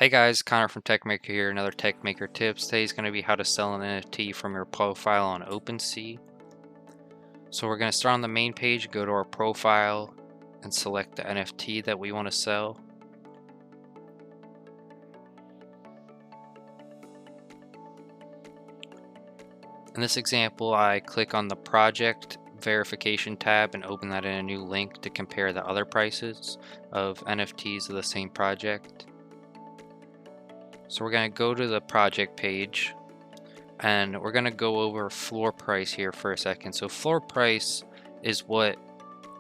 Hey guys, Connor from TechMaker here, another TechMaker Tips. Today's going to be how to sell an NFT from your profile on OpenSea. So we're going to start on the main page, go to our profile, and select the NFT that we want to sell. In this example, I click on the project verification tab and open that in a new link to compare the other prices of NFTs of the same project. So we're going to go to the project page and we're going to go over floor price here for a second. So floor price is what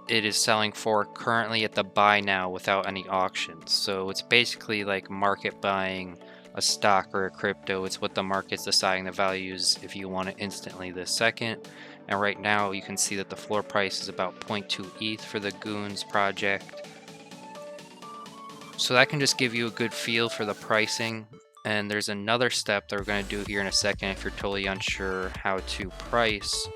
it is selling for currently at the buy now without any auctions. So it's basically like market buying a stock or a crypto. It's what the market's deciding the values if you want it instantly this second. And right now you can see that the floor price is about 0.2 ETH for the Goons project. So that can just give you a good feel for the pricing. And there's another step that we're going to do here in a second if you're totally unsure how to price.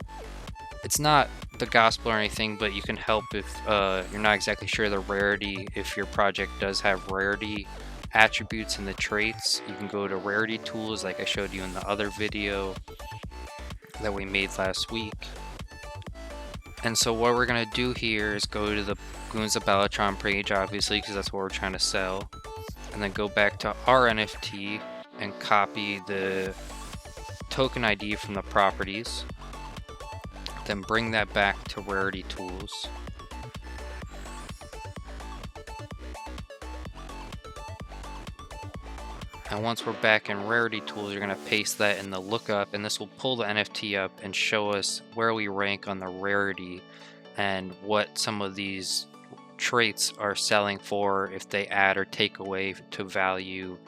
It's not the gospel or anything, but you can help if you're not exactly sure the rarity. If your project does have rarity attributes in the traits, you can go to rarity tools like I showed you in the other video that we made last week. And so what we're going to do here is go to the Goons of Bellatron page, obviously, because that's what we're trying to sell. And then go back to our NFT and copy the token ID from the properties. Then bring that back to Rarity Tools. And once we're back in Rarity Tools, you're going to paste that in the lookup, and this will pull the NFT up and show us where we rank on the rarity and what some of these traits are selling for, if they add or take away to value.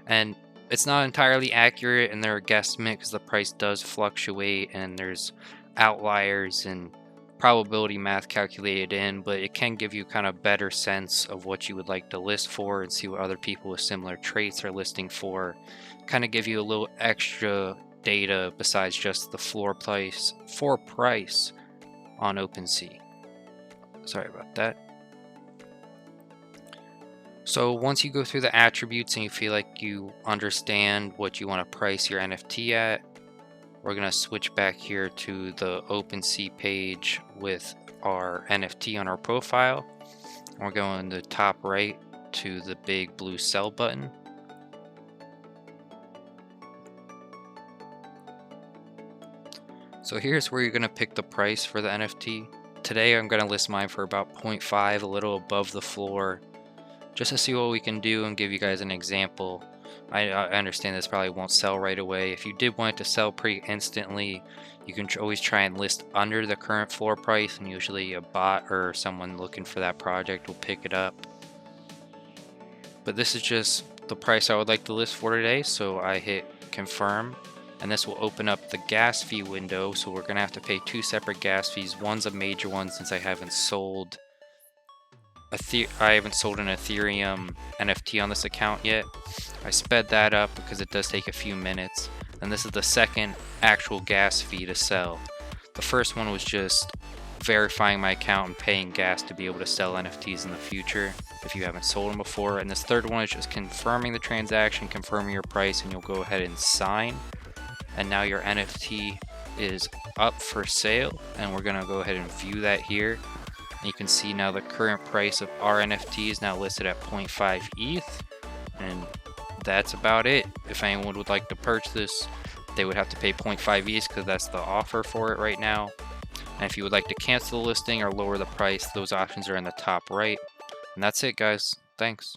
And it's not entirely accurate, and they're a guesstimate because the price does fluctuate and there's outliers and probability math calculated in, but it can give you kind of better sense of what you would like to list for and see what other people with similar traits are listing for. Kind of give you a little extra data besides just the floor price on OpenSea. Sorry about that. So once you go through the attributes and you feel like you understand what you want to price your NFT at, we're going to switch back here to the OpenSea page with our NFT on our profile. We're going to the top right to the big blue sell button. So here's where you're going to pick the price for the NFT. Today I'm going to list mine for about 0.5, a little above the floor, just to see what we can do and give you guys an example. I understand this probably won't sell right away. If you did want it to sell pretty instantly, you can always try and list under the current floor price, and usually a bot or someone looking for that project will pick it up. But this is just the price I would like to list for today, so I hit confirm, and this will open up the gas fee window. So we're gonna have to pay two separate gas fees. One's a major one since I haven't sold an Ethereum NFT on this account yet. I sped that up because it does take a few minutes. And this is the second actual gas fee to sell. The first one was just verifying my account and paying gas to be able to sell NFTs in the future if you haven't sold them before. And this third one is just confirming the transaction, confirming your price, and you'll go ahead and sign. And now your NFT is up for sale, and we're gonna go ahead and view that here. You can see now the current price of our NFT is now listed at 0.5 ETH, and that's about it. If anyone would like to purchase this, they would have to pay 0.5 ETH because that's the offer for it right now. And if you would like to cancel the listing or lower the price, those options are in the top right. And that's it, guys. Thanks.